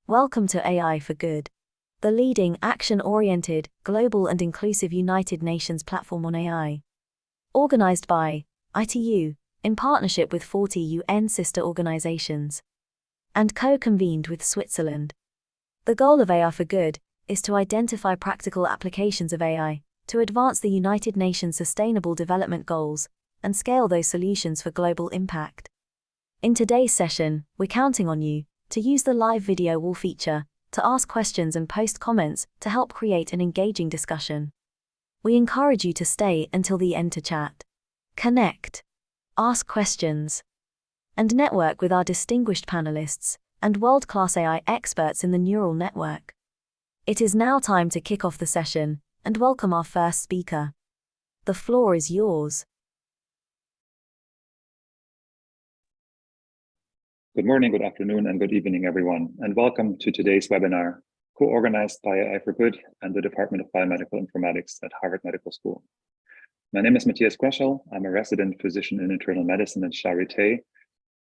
Welcome to AI for Good, the leading action-oriented, global and inclusive United Nations platform on AI. Organized by ITU, in partnership with 40 UN sister organizations, and co-convened with Switzerland. The goal of AI for Good is to identify practical applications of AI to advance the United Nations Sustainable Development Goals and scale those solutions for global impact. In today's session, we're counting on you to use the live video wall feature to ask questions and post comments to help create an engaging discussion. We encourage you to stay until the end to chat, connect, ask questions, and network with our distinguished panelists and world-class AI experts in the neural network. It is now time to kick off the session and welcome our first speaker. The floor is yours. Good morning, good afternoon, and good evening, everyone, and welcome to today's webinar, co-organized by AI for Good and the Department of Biomedical Informatics at Harvard Medical School. My name is Matthias Greschel. I'm a resident physician in internal medicine at Charité,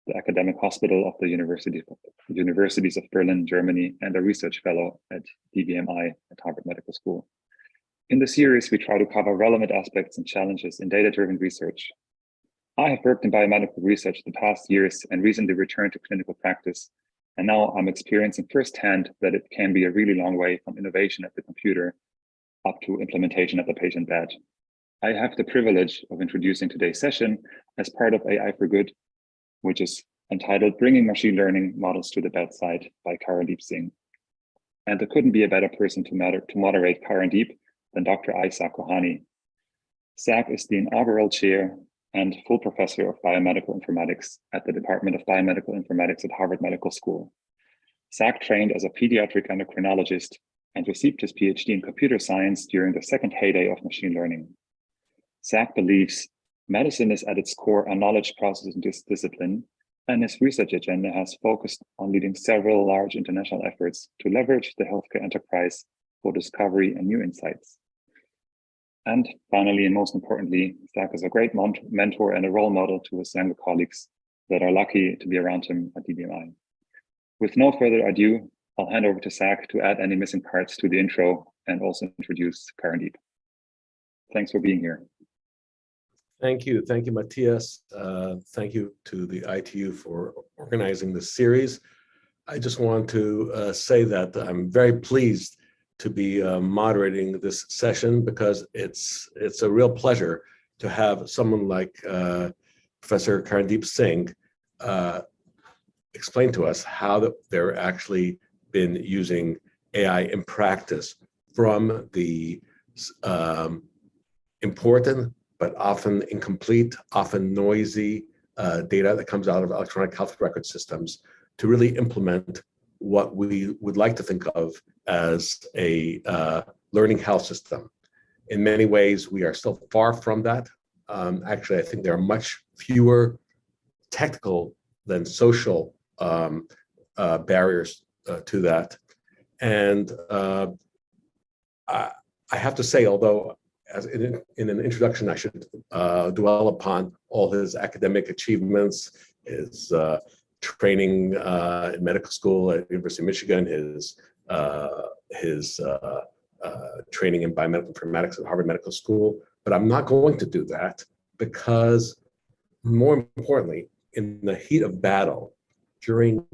the academic hospital of the Universities of Berlin, Germany, and a research fellow at DBMI at Harvard Medical School. In the series, we try to cover relevant aspects and challenges in data-driven research. I have worked in biomedical research the past years and recently returned to clinical practice. And now I'm experiencing firsthand that it can be a really long way from innovation at the computer up to implementation at the patient bed. I have the privilege of introducing today's session as part of AI for Good, which is entitled Bringing Machine Learning Models to the Bedside by Karandeep Singh. And there couldn't be a better person to moderate Karandeep than Dr. Isaac Kohane. Zach is the inaugural chair and full professor of biomedical informatics at the Department of Biomedical Informatics at Harvard Medical School. Zach trained as a pediatric endocrinologist and received his PhD in computer science during the second heyday of machine learning. Zach believes medicine is at its core a knowledge processing discipline, and his research agenda has focused on leading several large international efforts to leverage the healthcare enterprise for discovery and new insights. And finally, and most importantly, Zach is a great mentor and a role model to his younger colleagues that are lucky to be around him at DBMI. With no further ado, I'll hand over to Zach to add any missing parts to the intro and also introduce Karandeep. Thanks for being here. Thank you, Matthias. Thank you to the ITU for organizing this series. I just want to say that I'm very pleased to be moderating this session because it's a real pleasure to have someone like Professor Karandeep Singh explain to us how they're actually been using AI in practice from the important but often incomplete, often noisy data that comes out of electronic health record systems to really implement what we would like to think of as a learning health system. In many ways, we are still far from that. Actually, I think there are much fewer technical than social barriers to that. And I have to say, although as in an introduction, I should dwell upon all his academic achievements, his training in medical school at University of Michigan, his training in biomedical informatics at Harvard Medical School. But I'm not going to do that because, more importantly, in the heat of battle during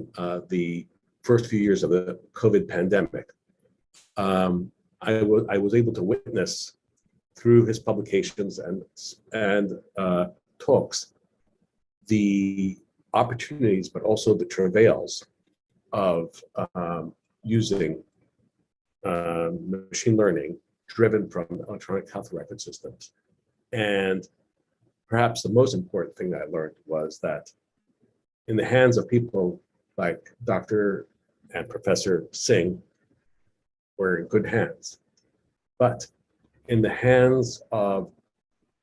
the first few years of the COVID pandemic, I was able to witness through his publications and talks the opportunities, but also the travails of using machine learning driven from electronic health record systems. And perhaps the most important thing that I learned was that in the hands of people like Dr. and Professor Singh, we're in good hands. But in the hands of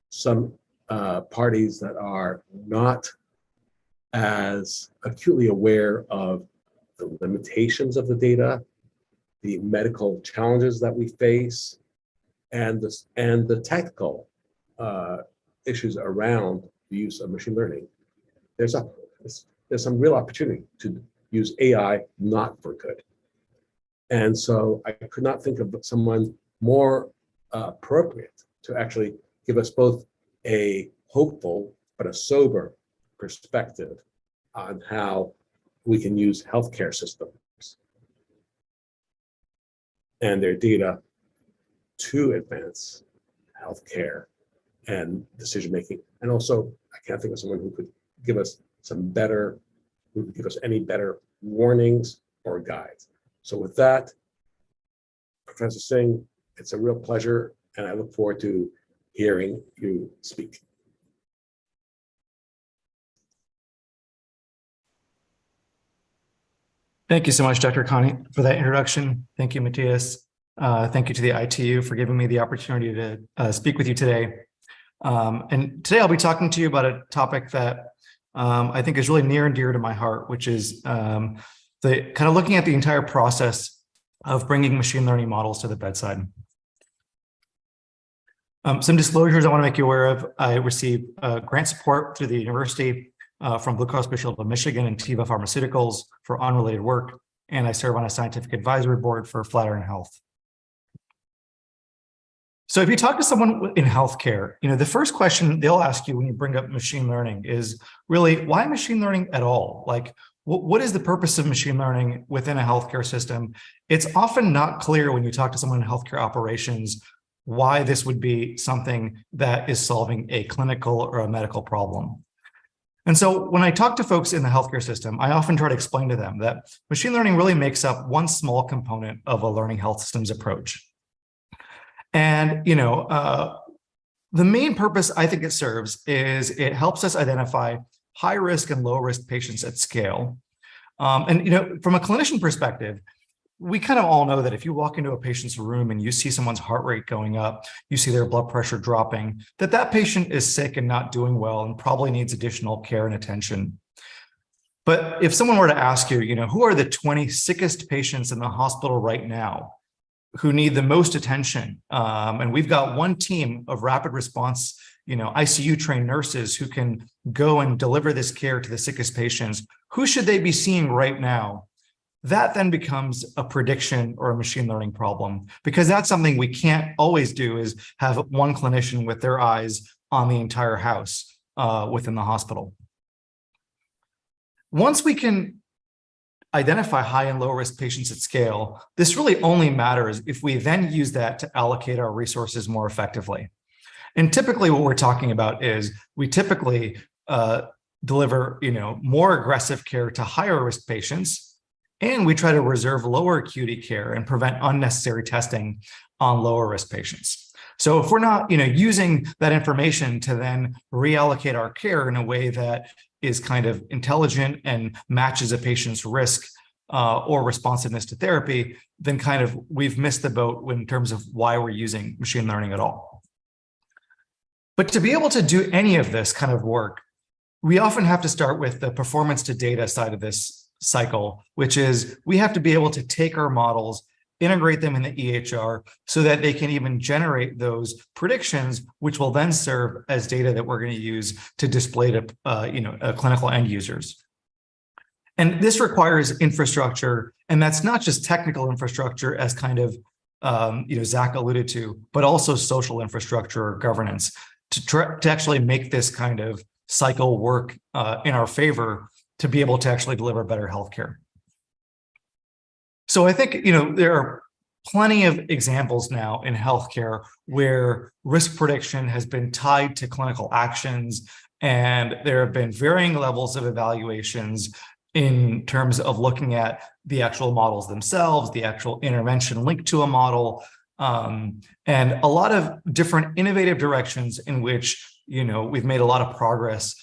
some parties that are not as acutely aware of the limitations of the data, the medical challenges that we face, and the technical issues around the use of machine learning, there's some real opportunity to use AI not for good. And so I could not think of someone more appropriate to actually give us both a hopeful but a sober perspective on how we can use healthcare systems and their data to advance healthcare and decision making. And also, I can't think of someone who could give us any better warnings or guides. So with that, Professor Singh, it's a real pleasure, and I look forward to hearing you speak. Thank you so much, Dr. Kohane, for that introduction. Thank you, Matthias. Thank you to the ITU for giving me the opportunity to speak with you today. And today I'll be talking to you about a topic that I think is really near and dear to my heart, which is the kind of looking at the entire process of bringing machine learning models to the bedside. Some disclosures I want to make you aware of. I received grant support through the university from Blue Cross Blue Shield of Michigan and Teva Pharmaceuticals for unrelated work, and I serve on a scientific advisory board for Flatiron Health. So if you talk to someone in healthcare, the first question they'll ask you when you bring up machine learning is really, why machine learning at all? Like, what is the purpose of machine learning within a healthcare system? It's often not clear when you talk to someone in healthcare operations why this would be something that is solving a clinical or a medical problem. And so when I talk to folks in the healthcare system, I often try to explain to them that machine learning really makes up one small component of a learning health systems approach. And, the main purpose I think it serves is it helps us identify high risk and low risk patients at scale. And, from a clinician perspective, we kind of all know that if you walk into a patient's room and you see someone's heart rate going up, you see their blood pressure dropping, that patient is sick and not doing well and probably needs additional care and attention. But if someone were to ask you, who are the 20 sickest patients in the hospital right now who need the most attention? And we've got one team of rapid response, ICU trained nurses who can go and deliver this care to the sickest patients. Who should they be seeing right now? That then becomes a prediction or a machine learning problem, because that's something we can't always do, is have one clinician with their eyes on the entire house within the hospital. Once we can identify high and low risk patients at scale, this really only matters if we then use that to allocate our resources more effectively. And typically what we're talking about is we typically deliver more aggressive care to higher risk patients, and we try to reserve lower acuity care and prevent unnecessary testing on lower risk patients. So if we're not using that information to then reallocate our care in a way that is kind of intelligent and matches a patient's risk or responsiveness to therapy, then kind of we've missed the boat in terms of why we're using machine learning at all. But to be able to do any of this kind of work, we often have to start with the performance to data side of this cycle, which is we have to be able to take our models, integrate them in the EHR so that they can even generate those predictions, which will then serve as data that we're going to use to display to clinical end users. And this requires infrastructure, and that's not just technical infrastructure, as kind of Zach alluded to, but also social infrastructure or governance to actually make this kind of cycle work in our favor, to be able to actually deliver better healthcare. So I think, there are plenty of examples now in healthcare where risk prediction has been tied to clinical actions, and there have been varying levels of evaluations in terms of looking at the actual models themselves, the actual intervention linked to a model, and a lot of different innovative directions in which, we've made a lot of progress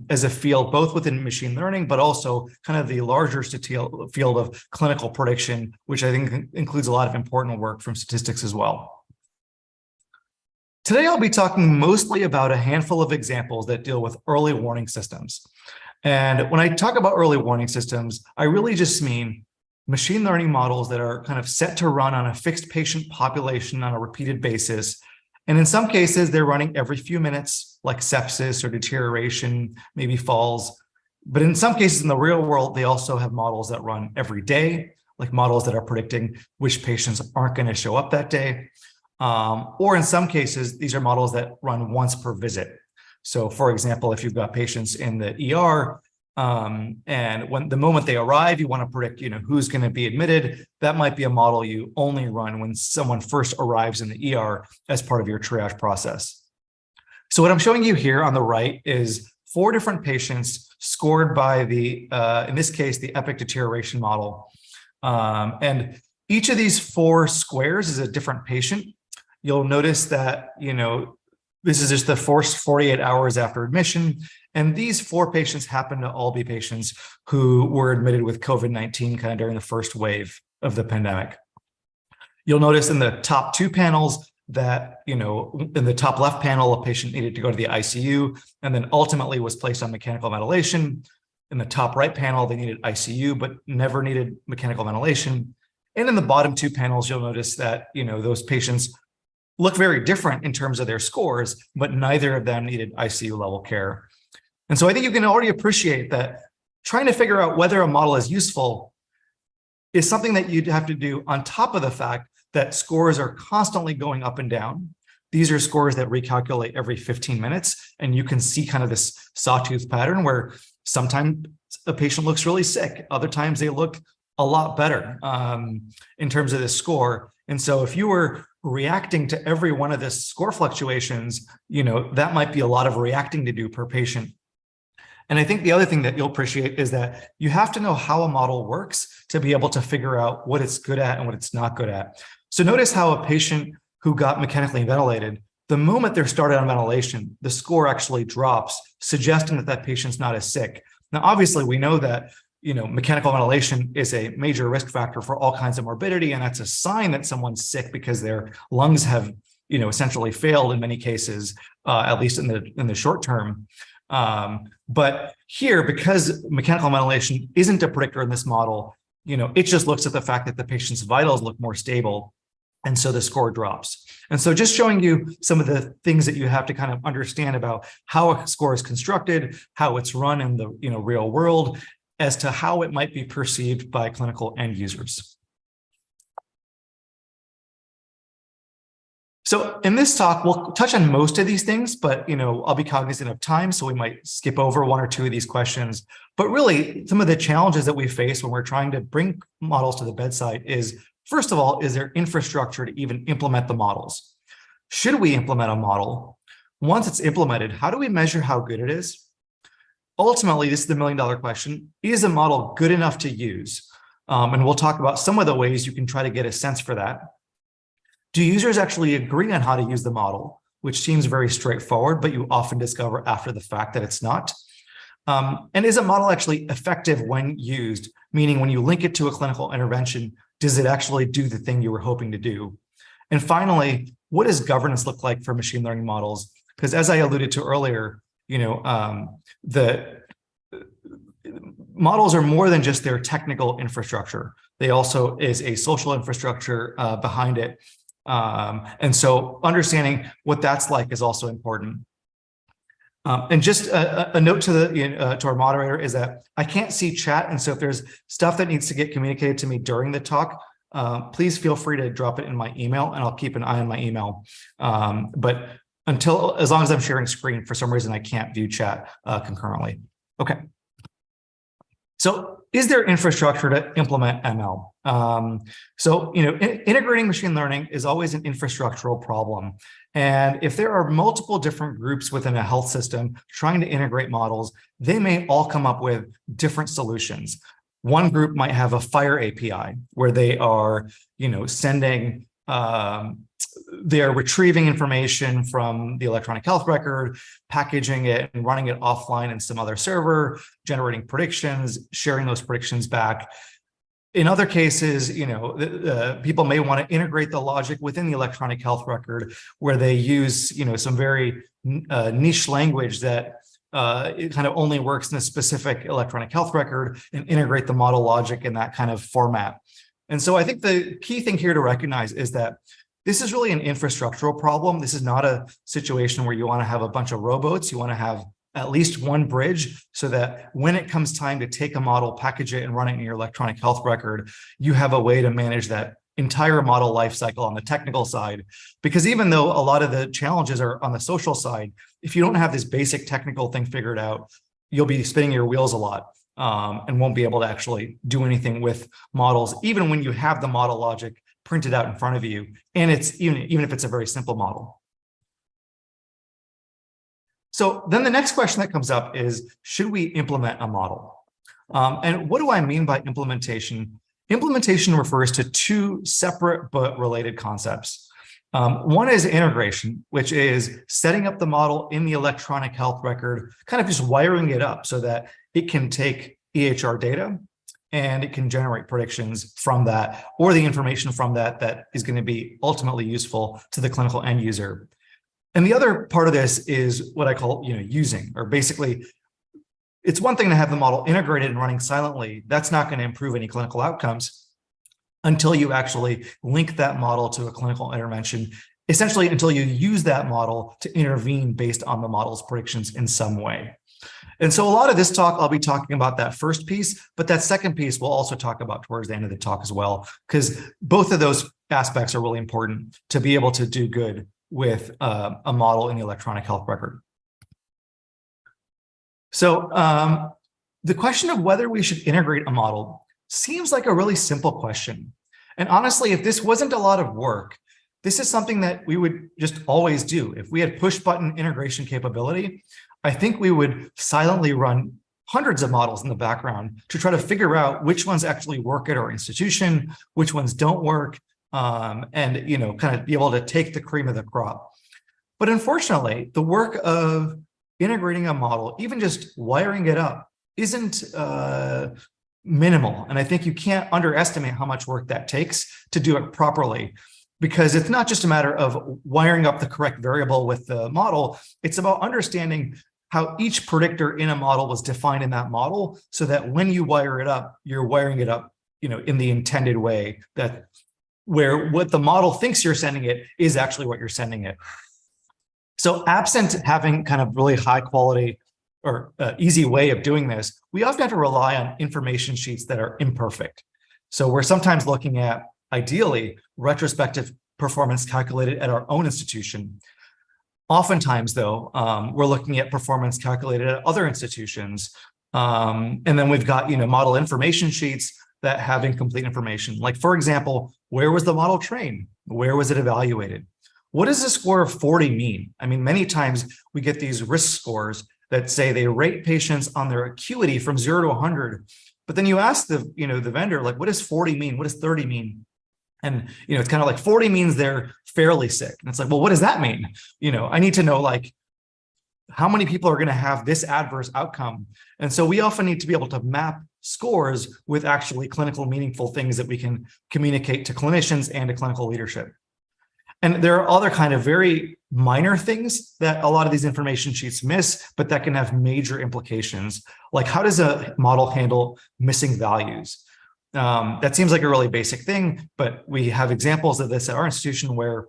as a field, both within machine learning, but also kind of the larger field of clinical prediction, which I think includes a lot of important work from statistics as well. Today, I'll be talking mostly about a handful of examples that deal with early warning systems. And when I talk about early warning systems, I really just mean machine learning models that are kind of set to run on a fixed patient population on a repeated basis. And in some cases, they're running every few minutes, like sepsis or deterioration, maybe falls. But in some cases in the real world, they also have models that run every day like models that are predicting which patients aren't going to show up that day. Or in some cases, these are models that run once per visit. So for example, if you've got patients in the ER, and when the moment they arrive, you want to predict, who's going to be admitted. That might be a model you only run when someone first arrives in the ER as part of your triage process. So what I'm showing you here on the right is 4 different patients scored by the, in this case, the epic deterioration model. And each of these 4 squares is a different patient. You'll notice that, this is just the first 48 hours after admission. And these 4 patients happen to all be patients who were admitted with COVID-19 kind of during the first wave of the pandemic. You'll notice in the top 2 panels that, in the top left panel, a patient needed to go to the ICU and then ultimately was placed on mechanical ventilation. In the top right panel, they needed ICU, but never needed mechanical ventilation. And in the bottom 2 panels, you'll notice that, those patients look very different in terms of their scores, but neither of them needed ICU level care. And so I think you can already appreciate that trying to figure out whether a model is useful is something that you'd have to do on top of the fact that scores are constantly going up and down. These are scores that recalculate every 15 minutes, and you can see kind of this sawtooth pattern where sometimes a patient looks really sick, other times they look a lot better in terms of this score. And so if you were reacting to every one of the score fluctuations, that might be a lot of reacting to do per patient. And I think the other thing that you'll appreciate is that you have to know how a model works to be able to figure out what it's good at and what it's not good at. So notice how a patient who got mechanically ventilated, the moment they're started on ventilation, the score actually drops, suggesting that that patient's not as sick. Now, obviously, we know that mechanical ventilation is a major risk factor for all kinds of morbidity, and that's a sign that someone's sick because their lungs have, essentially failed in many cases, at least in the short term. But here, because mechanical ventilation isn't a predictor in this model, it just looks at the fact that the patient's vitals look more stable, and so the score drops. And so just showing you some of the things that you have to kind of understand about how a score is constructed, how it's run in the real world, as to how it might be perceived by clinical end users. So in this talk, we'll touch on most of these things, but I'll be cognizant of time, so we might skip over 1 or 2 of these questions. But really, some of the challenges that we face when we're trying to bring models to the bedside is, first of all, is there infrastructure to even implement the models? Should we implement a model? Once it's implemented, how do we measure how good it is? Ultimately, this is the $1 million question. Is a model good enough to use? And we'll talk about some of the ways you can try to get a sense for that. Do users actually agree on how to use the model, which seems very straightforward, but you often discover after the fact that it's not? And is a model actually effective when used? Meaning when you link it to a clinical intervention, does it actually do the thing you were hoping to do? And finally, what does governance look like for machine learning models? Because as I alluded to earlier, the models are more than just their technical infrastructure. They also is a social infrastructure behind it. And so understanding what that's like is also important. And just a note to the to our moderator is that I can't see chat, and so if there's stuff that needs to get communicated to me during the talk, please feel free to drop it in my email, and I'll keep an eye on my email. But as long as I'm sharing screen, for some reason I can't view chat concurrently. Okay. So is there infrastructure to implement ML? Integrating machine learning is always an infrastructural problem. And if there are multiple different groups within a health system trying to integrate models, they may all come up with different solutions. One group might have a FHIR API where they are, sending, they're retrieving information from the electronic health record, packaging it and running it offline in some other server, generating predictions, sharing those predictions back. In other cases, people may want to integrate the logic within the electronic health record where they use, some very niche language that it kind of only works in a specific electronic health record and integrate the model logic in that kind of format. And so I think the key thing here to recognize is that this is really an infrastructural problem. This is not a situation where you want to have a bunch of rowboats. You want to have at least one bridge so that when it comes time to take a model, package it, and run it in your electronic health record, you have a way to manage that entire model lifecycle on the technical side. Because even though a lot of the challenges are on the social side, if you don't have this basic technical thing figured out, you'll be spinning your wheels a lot and won't be able to actually do anything with models, even when you have the model logic printed out in front of you. And it's even if it's a very simple model. So then the next question that comes up is, should we implement a model? And what do I mean by implementation? Implementation refers to two separate but related concepts. One is integration, which is setting up the model in the electronic health record, kind of just wiring it up so that it can take EHR data and it can generate predictions from that, or the information from that that is going to be ultimately useful to the clinical end user. And the other part of this is what I call, using, or basically, it's one thing to have the model integrated and running silently. That's not going to improve any clinical outcomes until you actually link that model to a clinical intervention, essentially until you use that model to intervene based on the model's predictions in some way. And so a lot of this talk, I'll be talking about that first piece, but that second piece we'll also talk about towards the end of the talk as well, because both of those aspects are really important to be able to do good with a model in the electronic health record. So the question of whether we should integrate a model seems like a really simple question. And honestly, if this wasn't a lot of work, this is something that we would just always do. If we had push button integration capability, I think we would silently run hundreds of models in the background to try to figure out which ones actually work at our institution, which ones don't work, and kind of be able to take the cream of the crop. But unfortunately, the work of integrating a model, even just wiring it up, isn't minimal. And I think you can't underestimate how much work that takes to do it properly, because it's not just a matter of wiring up the correct variable with the model. It's about understanding how each predictor in a model was defined in that model, so that when you wire it up, you're wiring it up, in the intended way, that where what the model thinks you're sending it is actually what you're sending it. So absent having kind of really high quality or easy way of doing this, we often have to rely on information sheets that are imperfect. So we're sometimes looking at, ideally, retrospective performance calculated at our own institution. Oftentimes, though, we're looking at performance calculated at other institutions. And then we've got, model information sheets that have incomplete information. Like, for example, where was the model trained? Where was it evaluated? What does a score of 40 mean? I mean, many times we get these risk scores that say they rate patients on their acuity from 0 to 100. But then you ask the vendor, like, what does 40 mean? What does 30 mean? And, it's kind of like 40 means they're fairly sick. And it's like, well, what does that mean? I need to know, like, how many people are going to have this adverse outcome. And so we often need to be able to map scores with actually clinical meaningful things that we can communicate to clinicians and to clinical leadership. And there are other kind of very minor things that a lot of these information sheets miss, but that can have major implications. Like, how does a model handle missing values? That seems like a really basic thing, but we have examples of this at our institution where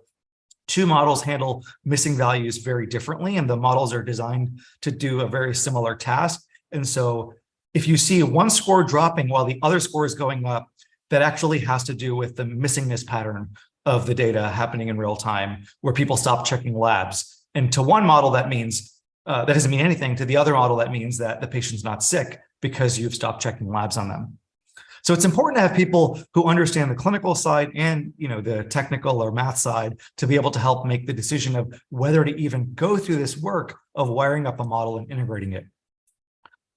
two models handle missing values very differently, and the models are designed to do a very similar task. And so if you see one score dropping while the other score is going up, that actually has to do with the missingness pattern of the data happening in real time, where people stop checking labs. And to one model, that means that doesn't mean anything. To the other model, that means that the patient's not sick because you've stopped checking labs on them. So it's important to have people who understand the clinical side and the technical or math side to be able to help make the decision of whether to even go through this work of wiring up a model and integrating it.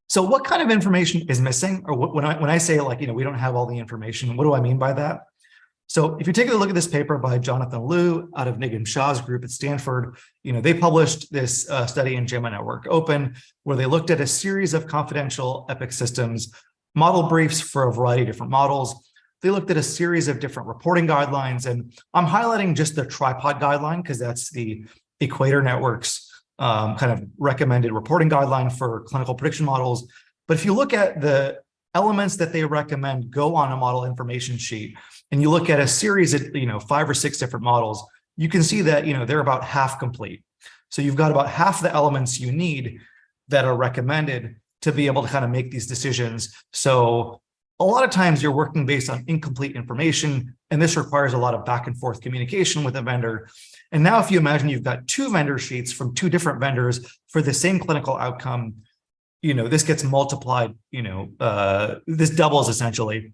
So what kind of information is missing? Or when I say, like, we don't have all the information, what do I mean by that? So if you take a look at this paper by Jonathan Liu out of Nigam Shah's group at Stanford, they published this study in JAMA Network Open, where they looked at a series of confidential Epic systems, model briefs for a variety of different models. They looked at a series of different reporting guidelines, and I'm highlighting just the tripod guideline because that's the Equator Network's kind of recommended reporting guideline for clinical prediction models. But if you look at the elements that they recommend go on a model information sheet, and you look at a series of 5 or 6 different models, you can see that they're about half complete. So you've got about half the elements you need. that are recommended to be able to kind of make these decisions. So a lot of times you're working based on incomplete information, and this requires a lot of back and forth communication with a vendor. And now if you imagine you've got two vendor sheets from two different vendors for the same clinical outcome, this gets multiplied, this doubles essentially.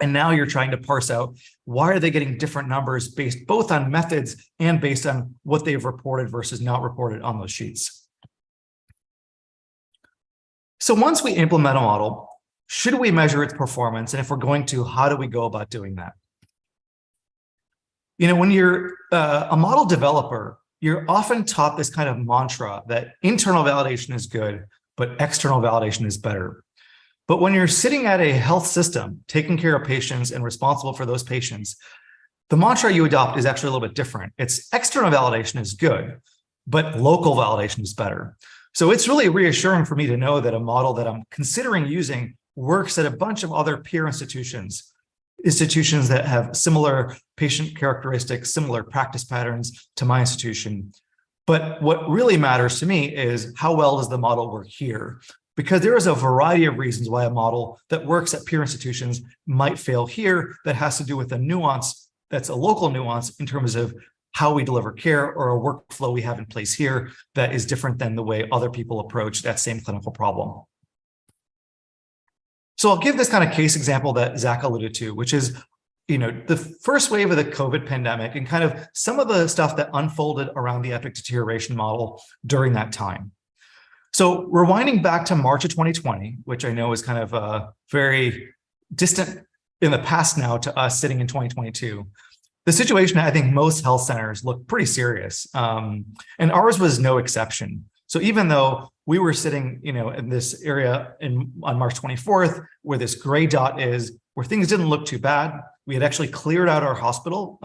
And now you're trying to parse out, why are they getting different numbers based both on methods and based on what they've reported versus not reported on those sheets. So once we implement a model, should we measure its performance? And if we're going to, how do we go about doing that? When you're a model developer, you're often taught this kind of mantra that internal validation is good, but external validation is better. But when you're sitting at a health system, taking care of patients and responsible for those patients, the mantra you adopt is actually a little bit different. It's external validation is good, but local validation is better. So it's really reassuring for me to know that a model that I'm considering using works at a bunch of other peer institutions that have similar patient characteristics, similar practice patterns to my institution. But what really matters to me is how well does the model work here? Because there is a variety of reasons why a model that works at peer institutions might fail here that has to do with a nuance that's a local nuance in terms of how we deliver care or a workflow we have in place here that is different than the way other people approach that same clinical problem. So I'll give this kind of case example that Zach alluded to, which is, the first wave of the COVID pandemic and kind of some of the stuff that unfolded around the epic deterioration model during that time. So rewinding back to March of 2020, which I know is kind of very distant in the past now to us sitting in 2022, the situation, I think most health centers look pretty serious, and ours was no exception. So even though we were sitting, in this area on March 24th, where this gray dot is, where things didn't look too bad, we had actually cleared out our hospital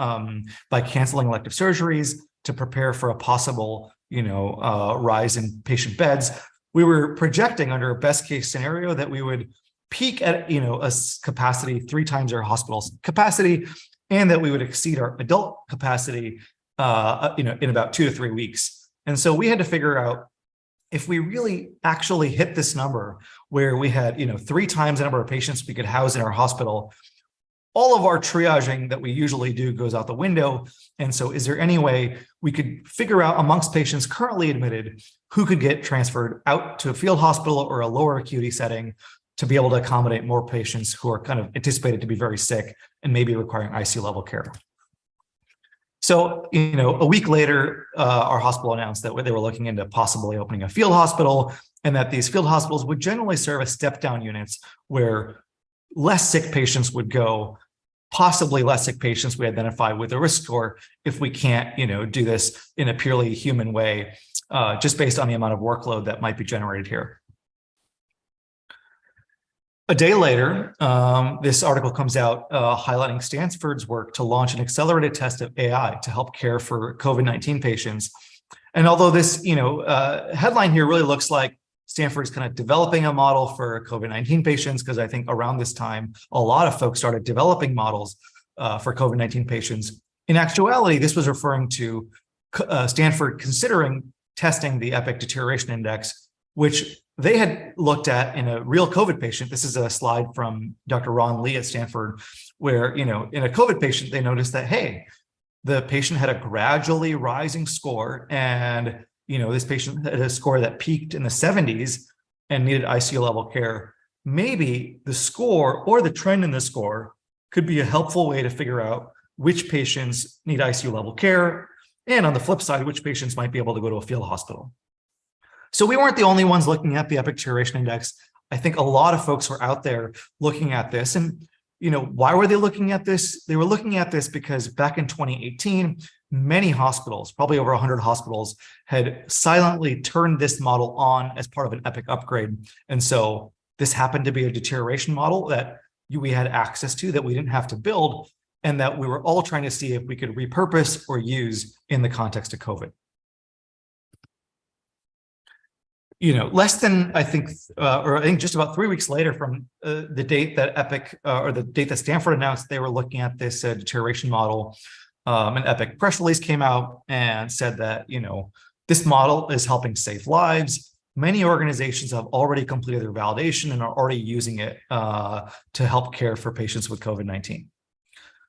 by canceling elective surgeries to prepare for a possible, rise in patient beds. We were projecting under a best case scenario that we would peak at, a capacity 3 times our hospital's capacity, and that we would exceed our adult capacity, in about 2 to 3 weeks. And so we had to figure out if we really actually hit this number where we had, 3 times the number of patients we could house in our hospital, all of our triaging that we usually do goes out the window. And so is there any way we could figure out amongst patients currently admitted who could get transferred out to a field hospital or a lower acuity setting to be able to accommodate more patients who are kind of anticipated to be very sick and maybe requiring ICU level care? So, a week later, our hospital announced that they were looking into possibly opening a field hospital, and that these field hospitals would generally serve as step-down units where less sick patients would go, possibly less sick patients we identify with a risk score if we can't, do this in a purely human way, just based on the amount of workload that might be generated here. A day later, this article comes out highlighting Stanford's work to launch an accelerated test of AI to help care for COVID-19 patients. And although this, headline here really looks like Stanford's kind of developing a model for COVID-19 patients, because I think around this time, a lot of folks started developing models for COVID-19 patients. In actuality, this was referring to Stanford considering testing the EPIC deterioration index, which they had looked at in a real COVID patient. This is a slide from Dr. Ron Lee at Stanford, where, in a COVID patient, they noticed that, hey, the patient had a gradually rising score, and, this patient had a score that peaked in the 70s and needed ICU level care. Maybe the score or the trend in the score could be a helpful way to figure out which patients need ICU level care, and on the flip side, which patients might be able to go to a field hospital. So we weren't the only ones looking at the EPIC deterioration index. I think a lot of folks were out there looking at this. And, why were they looking at this? They were looking at this because back in 2018, many hospitals, probably over 100 hospitals, had silently turned this model on as part of an EPIC upgrade. And so this happened to be a deterioration model that we had access to, that we didn't have to build, and that we were all trying to see if we could repurpose or use in the context of COVID. Less than, I think just about 3 weeks later from the date that EPIC or the date that Stanford announced they were looking at this deterioration model, an EPIC press release came out and said that, this model is helping save lives. many organizations have already completed their validation and are already using it to help care for patients with COVID-19.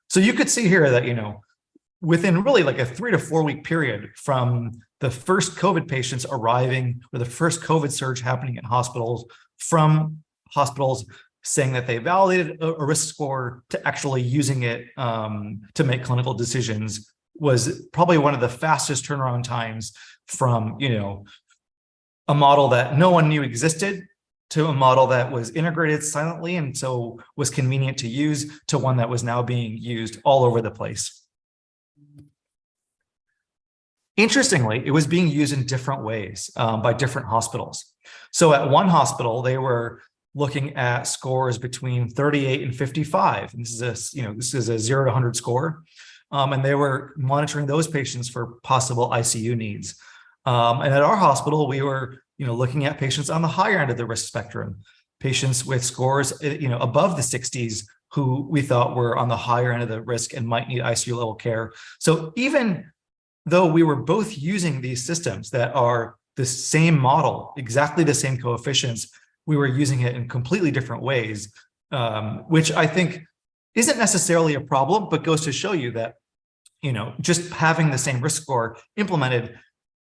So you could see here that, within really like a 3 to 4 week period from the first COVID patients arriving or the first COVID surge happening in hospitals, from hospitals saying that they validated a risk score to actually using it to make clinical decisions, was probably one of the fastest turnaround times from, a model that no one knew existed to a model that was integrated silently and so was convenient to use to one that was now being used all over the place. Interestingly, it was being used in different ways by different hospitals. So at one hospital, they were looking at scores between 38 and 55. And this is a 0 to 100 score. And they were monitoring those patients for possible ICU needs. And at our hospital, we were, looking at patients on the higher end of the risk spectrum, patients with scores, above the 60s, who we thought were on the higher end of the risk and might need ICU level care. So even though we were both using these systems that are the same model, exactly the same coefficients, we were using it in completely different ways, which I think isn't necessarily a problem, but goes to show you that, just having the same risk score implemented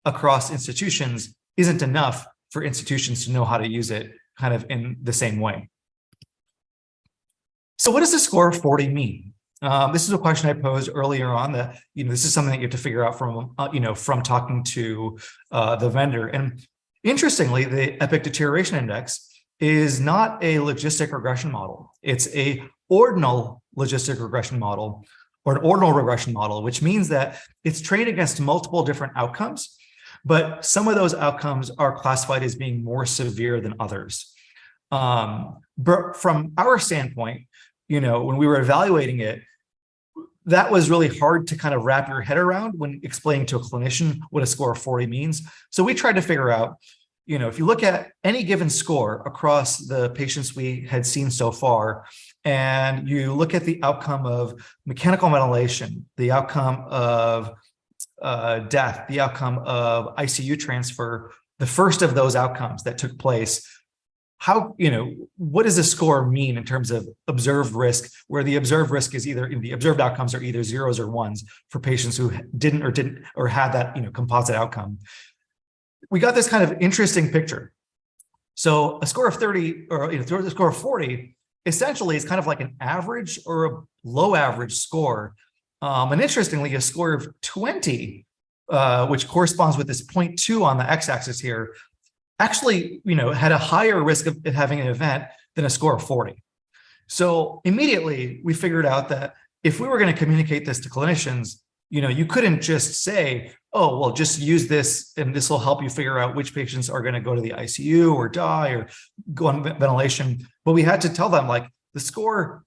across institutions isn't enough for institutions to know how to use it kind of in the same way. So what does the score of 40 mean? This is a question I posed earlier on that, this is something that you have to figure out from, from talking to the vendor. And interestingly, the Epic Deterioration Index is not a logistic regression model. It's a ordinal logistic regression model, or an ordinal regression model, which means that it's trained against multiple different outcomes, but some of those outcomes are classified as being more severe than others. But from our standpoint, when we were evaluating it, that was really hard to kind of wrap your head around when explaining to a clinician what a score of 40 means. So we tried to figure out, if you look at any given score across the patients we had seen so far, and you look at the outcome of mechanical ventilation, the outcome of death, the outcome of ICU transfer, the first of those outcomes that took place, how, what does the score mean in terms of observed risk, where the observed risk is either, the observed outcomes are either zeros or ones for patients who didn't or had that, composite outcome. We got this kind of interesting picture. So a score of 30 or a score of 40 essentially is kind of like an average or a low average score. And interestingly, a score of 20, which corresponds with this 0.2 on the x-axis here, actually, had a higher risk of having an event than a score of 40. So immediately we figured out that if we were going to communicate this to clinicians, you couldn't just say, oh, well, just use this and this will help you figure out which patients are going to go to the ICU or die or go on ventilation. But we had to tell them, like, the score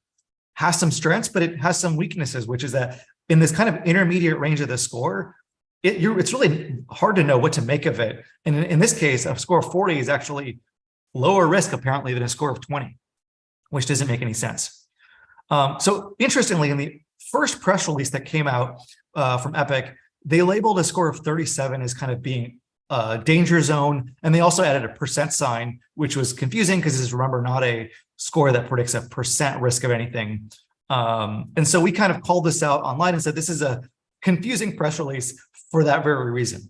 has some strengths, but it has some weaknesses, which is that in this kind of intermediate range of the score, it's really hard to know what to make of it. And in this case, a score of 40 is actually lower risk, apparently, than a score of 20, which doesn't make any sense. So interestingly, in the first press release that came out from Epic, they labeled a score of 37 as kind of being a danger zone. And they also added a percent sign, which was confusing because it's, remember, not a score that predicts a percent risk of anything. And so we kind of called this out online and said, this is a confusing press release for that very reason.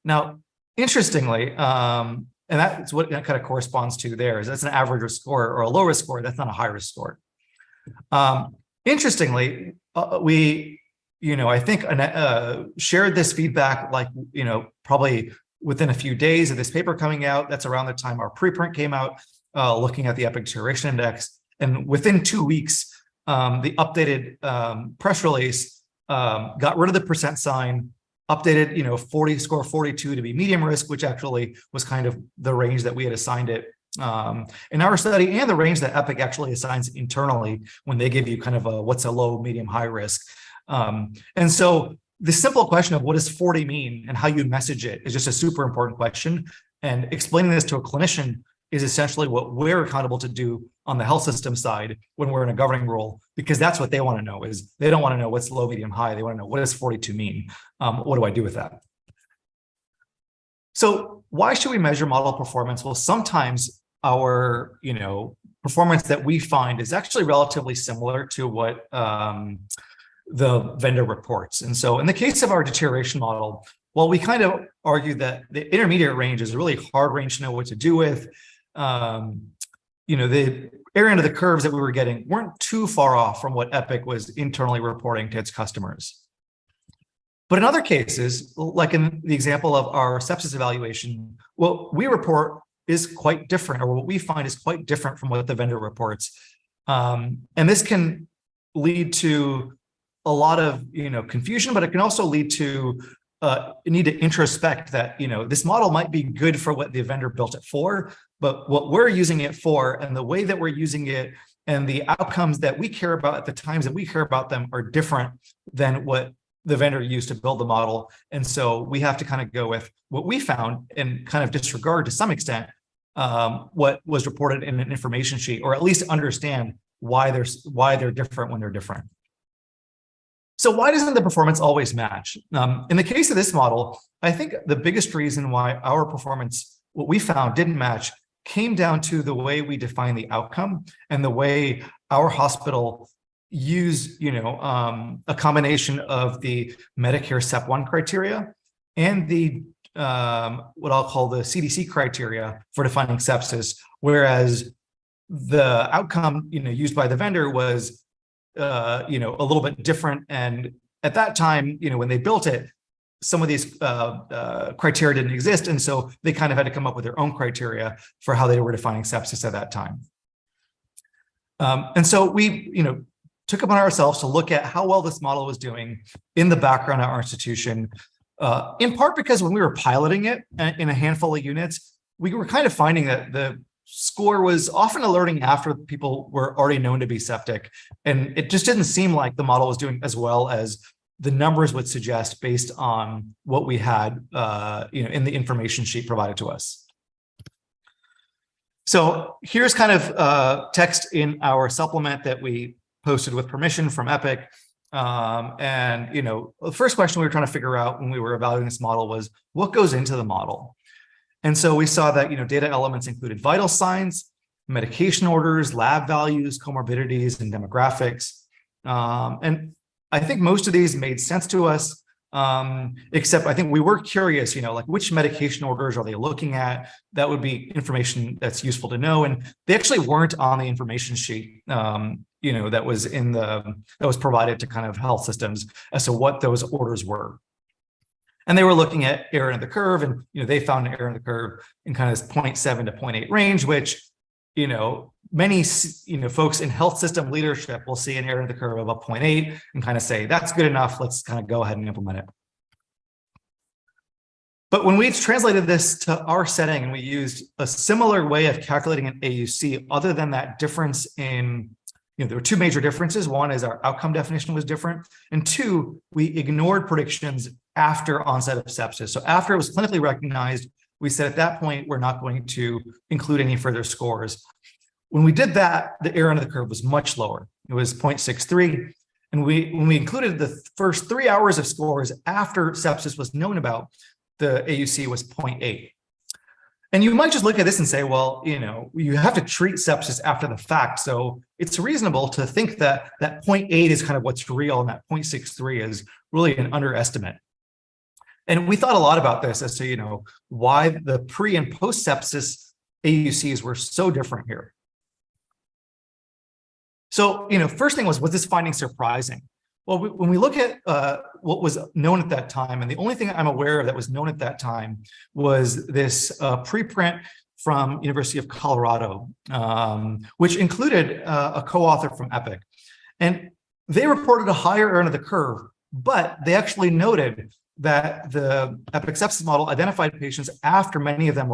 Now, interestingly, and that's what that kind of corresponds to there, is that's an average risk score or a low risk score. That's not a high risk score. Interestingly, we, I think shared this feedback, like, probably within a few days of this paper coming out. That's around the time our preprint came out, looking at the Epic Deterioration Index. And within 2 weeks, the updated press release got rid of the percent sign, updated, 40 score 42 to be medium risk, which actually was kind of the range that we had assigned it in our study, and the range that Epic actually assigns internally when they give you kind of a what's a low, medium, high risk. And so the simple question of what does 40 mean and how you message it is just a super important question. And explaining this to a clinician is essentially what we're accountable to do on the health system side when we're in a governing role, because that's what they want to know. Is they don't want to know what's low, medium, high. They want to know, what does 42 mean? What do I do with that? So why should we measure model performance? Well, sometimes our, performance that we find is actually relatively similar to what the vendor reports. And so in the case of our deterioration model, well, we kind of argue that the intermediate range is a really hard range to know what to do with. The area under the curves that we were getting weren't too far off from what Epic was internally reporting to its customers. But in other cases, like in the example of our sepsis evaluation, what we report is quite different, or what we find is quite different from what the vendor reports. And this can lead to a lot of confusion, but it can also lead to you need to introspect that this model might be good for what the vendor built it for, but what we're using it for and the way that we're using it and the outcomes that we care about at the times that we care about them are different than what the vendor used to build the model. And so we have to kind of go with what we found and kind of disregard to some extent what was reported in an information sheet, or at least understand why they're different when they're different. So why doesn't the performance always match? In the case of this model, I think the biggest reason why our performance, what we found, didn't match came down to the way we define the outcome and the way our hospital used, a combination of the Medicare SEP1 criteria and the what I'll call the CDC criteria for defining sepsis, whereas the outcome used by the vendor was a little bit different. And at that time, when they built it, some of these criteria didn't exist. And so they kind of had to come up with their own criteria for how they were defining sepsis at that time. And so we, took upon ourselves to look at how well this model was doing in the background at our institution, in part because when we were piloting it in a handful of units, we were kind of finding that the score was often alerting after people were already known to be septic. And it just didn't seem like the model was doing as well as the numbers would suggest based on what we had in the information sheet provided to us. So here's kind of text in our supplement that we posted with permission from Epic. The first question we were trying to figure out when we were evaluating this model was what goes into the model. And so we saw that data elements included vital signs, medication orders, lab values, comorbidities, and demographics. And I think most of these made sense to us, except I think we were curious, like which medication orders are they looking at? That would be information that's useful to know. And they actually weren't on the information sheet, that was provided to kind of health systems as to what those orders were. And they were looking at area under the curve, and they found an area under the curve in kind of 0.7 to 0.8 range, which many folks in health system leadership will see an area under the curve of a 0.8 and kind of say that's good enough. Let's kind of go ahead and implement it. But when we translated this to our setting and we used a similar way of calculating an AUC, other than that difference in there were two major differences. One is our outcome definition was different. And two, we ignored predictions after onset of sepsis. So after it was clinically recognized, we said at that point, we're not going to include any further scores. When we did that, the area under the curve was much lower. It was 0.63. And when we included the first 3 hours of scores after sepsis was known about, the AUC was 0.8. And you might just look at this and say, well, you have to treat sepsis after the fact. So it's reasonable to think that that 0.8 is kind of what's real and that 0.63 is really an underestimate. And we thought a lot about this as to, why the pre and post sepsis AUCs were so different here. So, first thing was this finding surprising? Well, when we look at what was known at that time, and the only thing I'm aware of that was known at that time was this preprint from University of Colorado, which included a co-author from Epic. And they reported a higher area under the curve, but they actually noted that the Epic sepsis model identified patients after many of them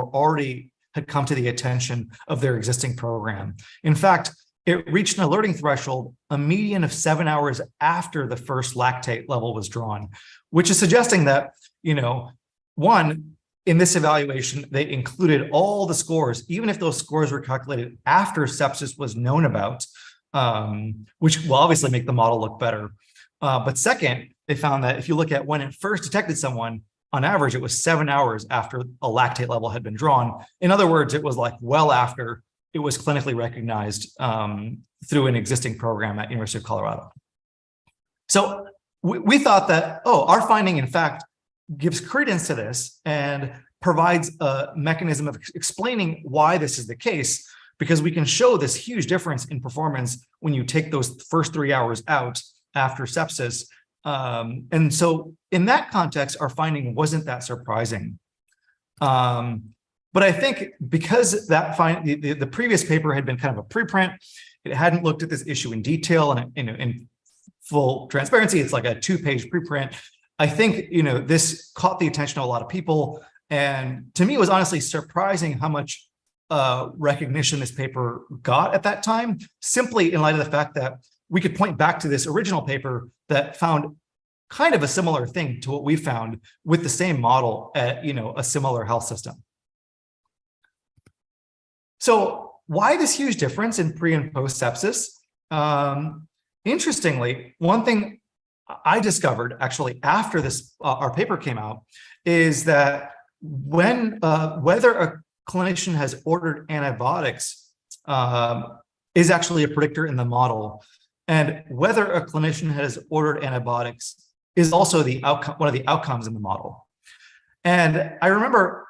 had come to the attention of their existing program. In fact, it reached an alerting threshold a median of 7 hours after the first lactate level was drawn, which is suggesting that, one, in this evaluation, they included all the scores, even if those scores were calculated after sepsis was known about, which will obviously make the model look better. But second, they found that if you look at when it first detected someone, on average, it was 7 hours after a lactate level had been drawn. In other words, it was like well after it was clinically recognized through an existing program at University of Colorado. So we thought that, oh, our finding, in fact, gives credence to this and provides a mechanism of explaining why this is the case, because we can show this huge difference in performance when you take those first 3 hours out after sepsis. And so in that context, our finding wasn't that surprising. But I think because that the previous paper had been kind of a preprint, it hadn't looked at this issue in detail and in full transparency, it's like a 2-page preprint. I think, this caught the attention of a lot of people. And to me, it was honestly surprising how much recognition this paper got at that time, simply in light of the fact that we could point back to this original paper that found kind of a similar thing to what we found with the same model at, a similar health system. So why this huge difference in pre and post sepsis? Interestingly, one thing I discovered actually after this our paper came out is that when whether a clinician has ordered antibiotics is actually a predictor in the model, and whether a clinician has ordered antibiotics is also the outcome, one of the outcomes in the model. And I remember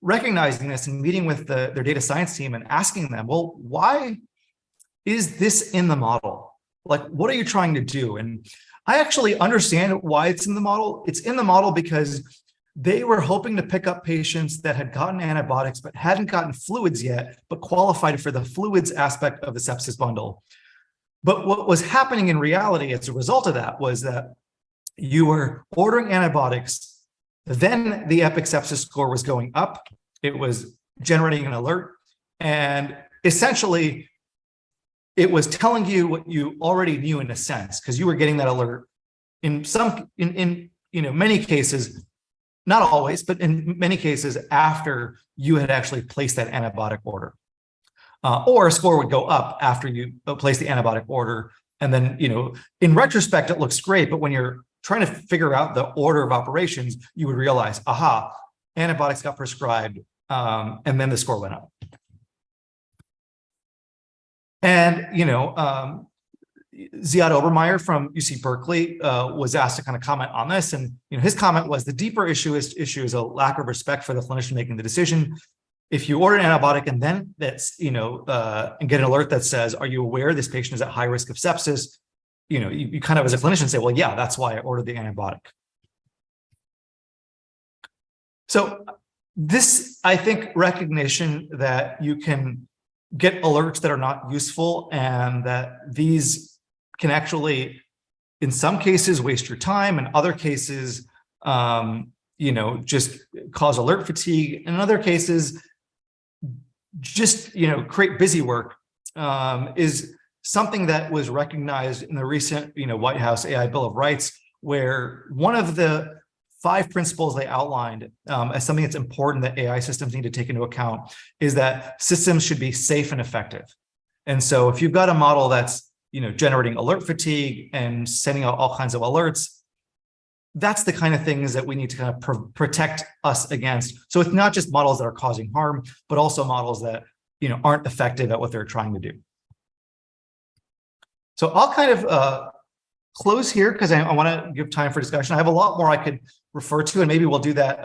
recognizing this and meeting with their data science team and asking them, well, why is this in the model? Like, what are you trying to do? And I actually understand why it's in the model. It's in the model because they were hoping to pick up patients that had gotten antibiotics but hadn't gotten fluids yet, but qualified for the fluids aspect of the sepsis bundle. But what was happening in reality as a result of that was that you were ordering antibiotics, then the EPIC sepsis score was going up, it was generating an alert, and essentially it was telling you what you already knew in a sense, because you were getting that alert in many cases, not always, but in many cases after you had actually placed that antibiotic order. Or a score would go up after you place the antibiotic order. And then, in retrospect, it looks great, but when you're trying to figure out the order of operations, you would realize, aha, antibiotics got prescribed, and then the score went up. And, Ziad Obermeyer from UC Berkeley was asked to kind of comment on this. And, his comment was the deeper issue is a lack of respect for the clinician making the decision. If you order an antibiotic and then that's, and get an alert that says, are you aware this patient is at high risk of sepsis? You kind of as a clinician say, well, yeah, that's why I ordered the antibiotic. So this, I think, recognition that you can get alerts that are not useful and that these can actually, in some cases, waste your time, in other cases, just cause alert fatigue. In other cases, just, create busy work is something that was recognized in the recent, White House AI Bill of Rights, where one of the 5 principles they outlined as something that's important that AI systems need to take into account is that systems should be safe and effective. And so if you've got a model that's, generating alert fatigue and sending out all kinds of alerts, that's the kind of things that we need to kind of protect us against. So it's not just models that are causing harm, but also models that, aren't effective at what they're trying to do. So I'll kind of close here because I want to give time for discussion. I have a lot more I could refer to, and maybe we'll do that,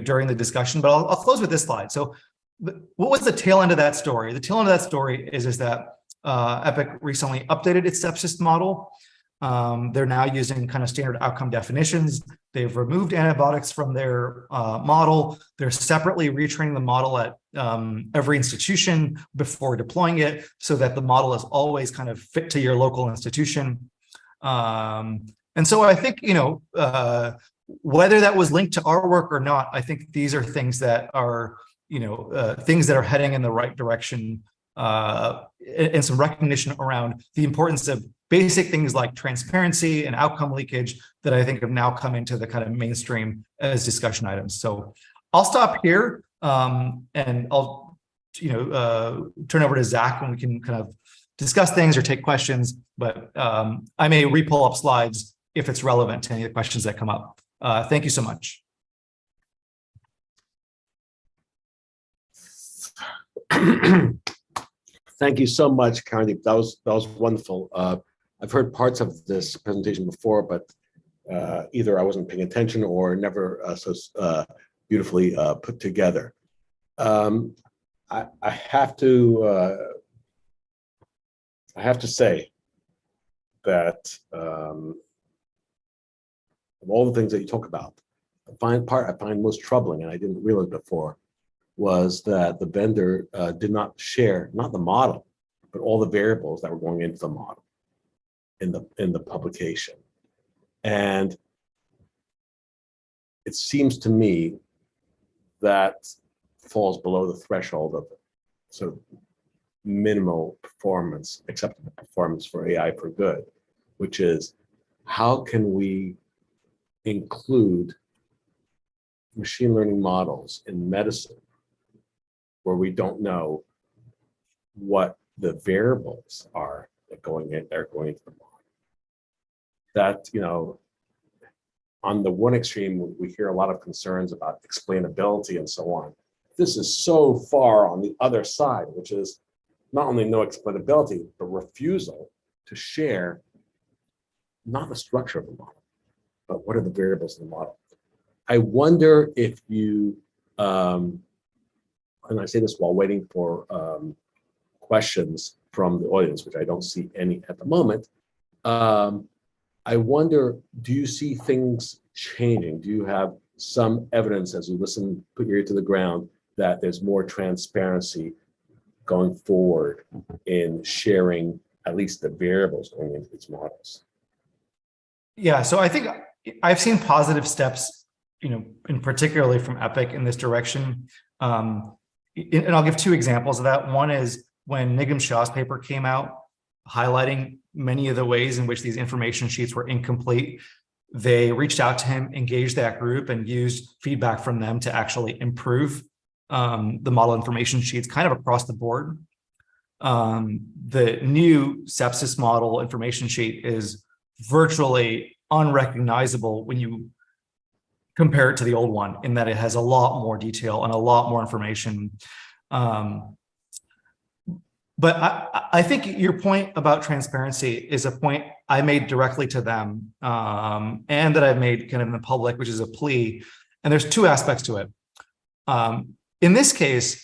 during the discussion, but I'll close with this slide. So what was the tail end of that story? The tail end of that story is that EPIC recently updated its sepsis model. They're now using kind of standard outcome definitions. They've removed antibiotics from their model. They're separately retraining the model at every institution before deploying it so that the model is always kind of fit to your local institution. And so I think, whether that was linked to our work or not, I think these are things that are, things that are heading in the right direction, and some recognition around the importance of basic things like transparency and outcome leakage that I think have now come into the kind of mainstream as discussion items. So I'll stop here, and I'll, turn over to Zach and we can kind of discuss things or take questions, but I may re-pull up slides if it's relevant to any of the questions that come up. Thank you so much. Thank you so much, Karandeep. That was wonderful. I've heard parts of this presentation before, but either I wasn't paying attention or never so beautifully put together. I have to say that of all the things that you talk about, the part I find most troubling, and I didn't realize before, was that the vendor did not share, not the model, but all the variables that were going into the model in the publication. And it seems to me that falls below the threshold of sort of minimal performance, acceptable performance for AI for good, which is how can we include machine learning models in medicine where we don't know what the variables are that are going into the model. That, on the one extreme, we hear a lot of concerns about explainability and so on. This is so far on the other side, which is not only no explainability, but refusal to share not the structure of the model, but what are the variables in the model. I wonder if you, and I say this while waiting for questions from the audience, which I don't see any at the moment. I wonder, do you see things changing? Do you have some evidence as you listen, put your ear to the ground, that there's more transparency going forward in sharing at least the variables going into these models? Yeah, so I think I've seen positive steps, in particularly from Epic in this direction. And I'll give two examples of that. One is when Nigam Shah's paper came out, highlighting many of the ways in which these information sheets were incomplete. They reached out to him, engaged that group, and used feedback from them to actually improve the model information sheets kind of across the board. The new sepsis model information sheet is virtually unrecognizable when you compare it to the old one, in that it has a lot more detail and a lot more information. But I think your point about transparency is a point I made directly to them, and that I've made kind of in the public, which is a plea. And there's two aspects to it. In this case,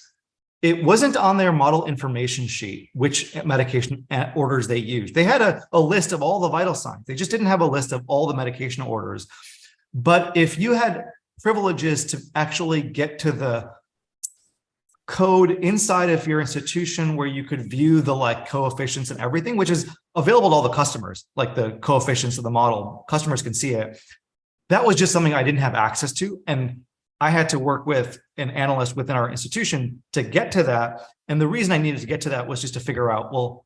it wasn't on their model information sheet which medication orders they used. They had a list of all the vital signs. They just didn't have a list of all the medication orders. But if you had privileges to actually get to the code inside of your institution where you could view the coefficients and everything, which is available to all the customers, like the coefficients of the model, customers can see it. That was just something I didn't have access to. And I had to work with an analyst within our institution to get to that. And the reason I needed to get to that was just to figure out, well,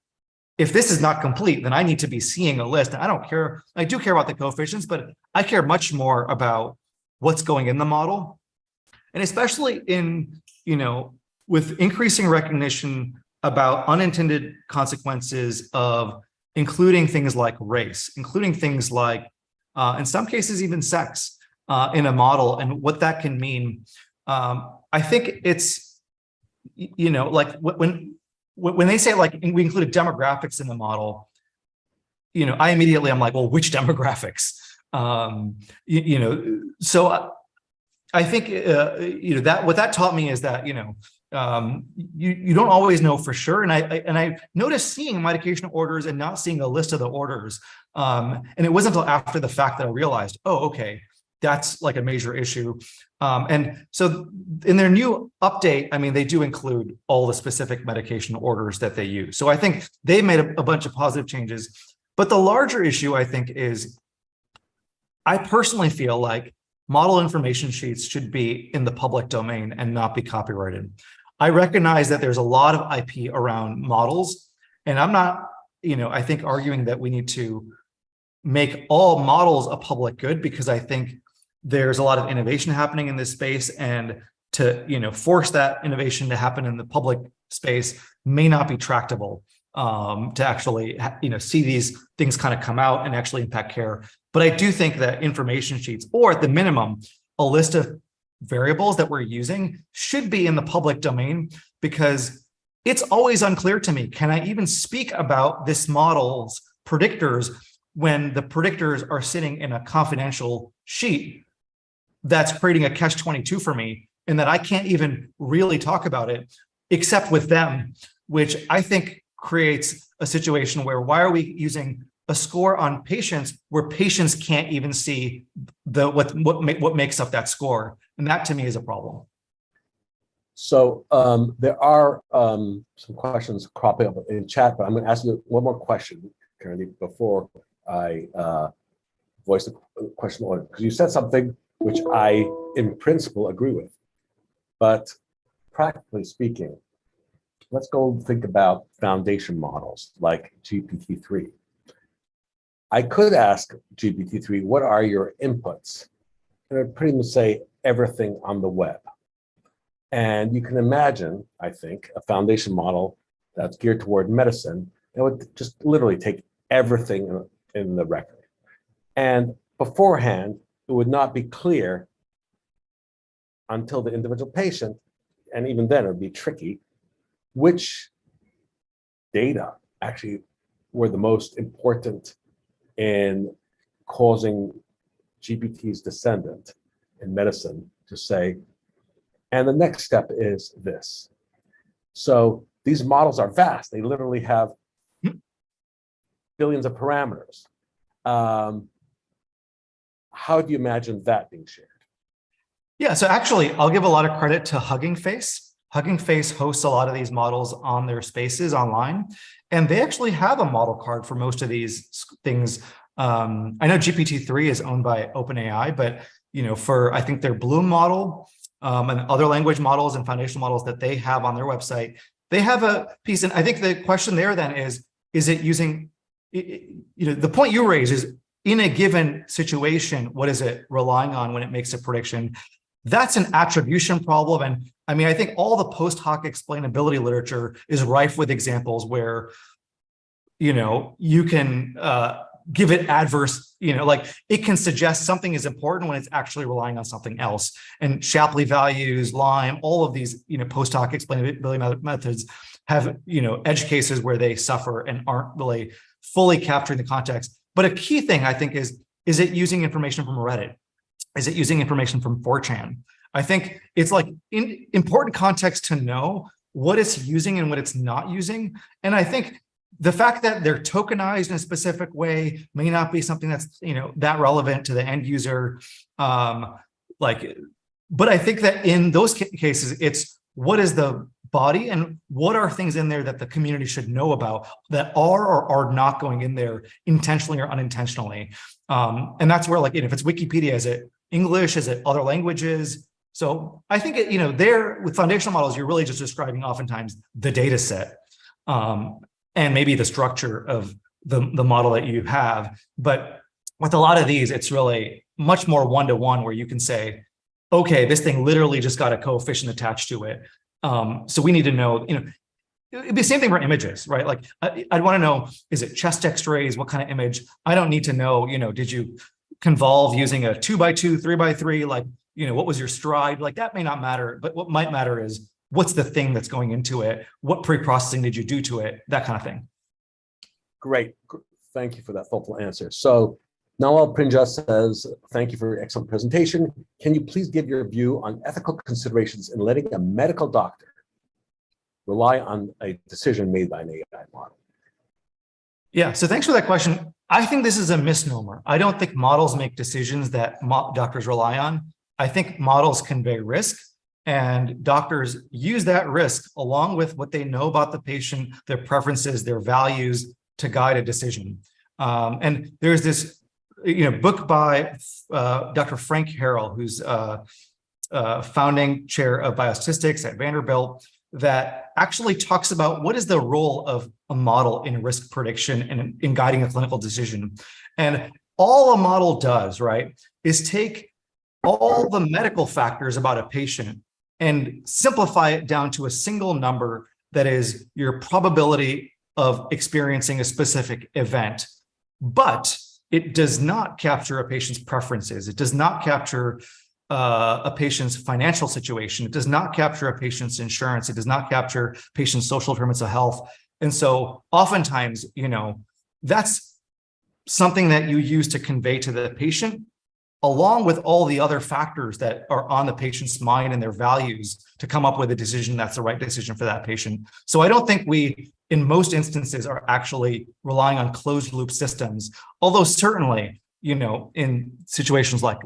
if this is not complete, then I need to be seeing a list. And I don't care. I do care about the coefficients, but I care much more about what's going in the model. And especially in, with increasing recognition about unintended consequences of including things like race, including things like, in some cases, even sex in a model and what that can mean. I think it's, when they say we included demographics in the model, I immediately I'm like, well, which demographics? So I think that what that taught me is that you don't always know for sure, and I noticed seeing medication orders and not seeing a list of the orders, and it wasn't until after the fact that I realized, oh, okay, that's like a major issue. And so in their new update, they do include all the specific medication orders that they use. So I think they made a bunch of positive changes. But the larger issue, I think, is I personally feel like model information sheets should be in the public domain and not be copyrighted. I recognize that there's a lot of IP around models, and I'm not, I think arguing that we need to make all models a public good, because I think there's a lot of innovation happening in this space, and to force that innovation to happen in the public space may not be tractable to actually see these things kind of come out and actually impact care. But I do think that information sheets, or at the minimum, a list of variables that we're using, should be in the public domain, because it's always unclear to me. Can I even speak about this model's predictors when the predictors are sitting in a confidential sheet that's creating a catch-22 for me, and that I can't even really talk about it except with them, which I think creates a situation where why are we using a score on patients where patients can't even see what makes up that score? And that to me is a problem. So there are some questions cropping up in chat, but I'm going to ask you one more question, Karandeep, before I voice the question on it, because you said something which I, in principle, agree with. But practically speaking, let's go think about foundation models like GPT-3. I could ask GPT-3, what are your inputs? And it would pretty much say everything on the web. And you can imagine, I think, a foundation model that's geared toward medicine that would just literally take everything in the record. And beforehand, it would not be clear until the individual patient, and even then it would be tricky, which data actually were the most important in causing GPT's descendant in medicine to say, and the next step is this. So these models are vast. They literally have billions of parameters. How do you imagine that being shared? Yeah, so actually, I'll give a lot of credit to Hugging Face. Hugging Face hosts a lot of these models on their spaces online, and they actually have a model card for most of these things. I know GPT-3 is owned by OpenAI, but for I think their Bloom model and other language models and foundational models that they have on their website, they have a piece. And I think the question there then is it using, the point you raise is in a given situation, what is it relying on when it makes a prediction? That's an attribution problem. And I mean, I think all the post hoc explainability literature is rife with examples where, you can give it adverse, like it can suggest something is important when it's actually relying on something else. And Shapley values, Lyme, all of these, post hoc explainability methods have, edge cases where they suffer and aren't really fully capturing the context. But a key thing I think is it using information from Reddit? Is it using information from 4chan? I think it's like important context to know what it's using and what it's not using. And I think the fact that they're tokenized in a specific way may not be something that's that relevant to the end user. But I think that in those cases, it's what is the body and what are things in there that the community should know about that are or are not going in there intentionally or unintentionally. And that's where if it's Wikipedia, is it English? Is it other languages? So I think there with foundational models, you're really just describing oftentimes the data set. And maybe the structure of the model that you have. But with a lot of these, it's really much more one-to-one where you can say, okay, this thing literally just got a coefficient attached to it. So we need to know, it'd be the same thing for images, right? Like I'd want to know, is it chest x-rays? What kind of image? I don't need to know, did you convolve using a 2x2, 3x3? What was your stride? That may not matter, but what might matter is what's the thing that's going into it? What pre-processing did you do to it? That kind of thing. Great. Thank you for that thoughtful answer. So Nawal Prinja says, thank you for your excellent presentation. Can you please give your view on ethical considerations in letting a medical doctor rely on a decision made by an AI model? Yeah, so thanks for that question. I think this is a misnomer. I don't think models make decisions that doctors rely on. I think models convey risk. And doctors use that risk along with what they know about the patient, their preferences, their values to guide a decision. And there's this book by Dr. Frank Harrell, who's founding chair of biostatistics at Vanderbilt, that actually talks about what is the role of a model in risk prediction and in guiding a clinical decision. And all a model does, right, is take all the medical factors about a patient and simplify it down to a single number that is your probability of experiencing a specific event. But it does not capture a patient's preferences. It does not capture a patient's financial situation. It does not capture a patient's insurance. It does not capture patient's social determinants of health. And so oftentimes, that's something that you use to convey to the patient, along with all the other factors that are on the patient's mind and their values to come up with a decision that's the right decision for that patient. So I don't think we, in most instances, are actually relying on closed loop systems, although certainly, in situations like